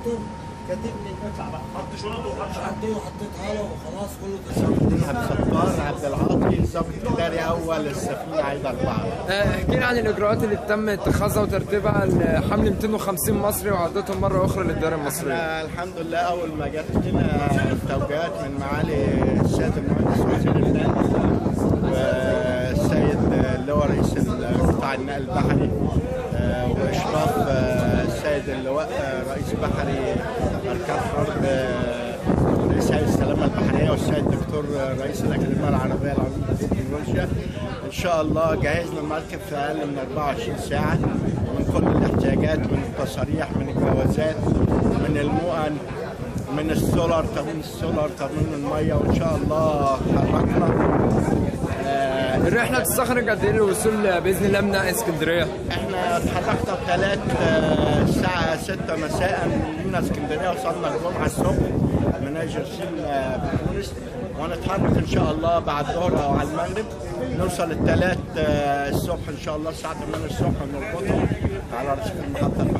شنطته كاتبني اطلع بقى. حط شنطه وحطيتها له وخلاص كله تمام. عبد عبد العاطي ضابط اداري اول السفينه عايده 4. احكي لي عن الاجراءات اللي تم اتخاذها وترتيبها لحمل 250 مصري وعودتهم مره اخرى للديار المصريه. احنا الحمد لله اول ما جت لنا توجيهات من معالي السيد المهندس وزير النقل والسيد اللواء رئيس قطاع النقل البحري واشراف السيد اللواء رئيس بحري اركان حرب رئيس هيئه السلامه البحريه والسيد الدكتور رئيس الاكاديميه العربيه للعلوم والتكنولوجيا. ان شاء الله جهزنا المركب في اقل من 24 ساعه من كل الاحتياجات، من التصاريح، من الجوازات، من المؤن، من السولار، تامين السولار، تامين الميه، وان شاء الله حركنا. الرحله تستغرق قد ايه للوصول باذن الله من اسكندريه؟ احنا اتحركنا بثلاث الساعه 6 مساء من اسكندريه، وصلنا الجمعه الصبح من جرسيل بتونس، وهنتحرك ان شاء الله بعد الظهر او على المغرب، نوصل الثلاث الصبح ان شاء الله الساعه 8 الصبح، ونربطهم على رصيف المحطه.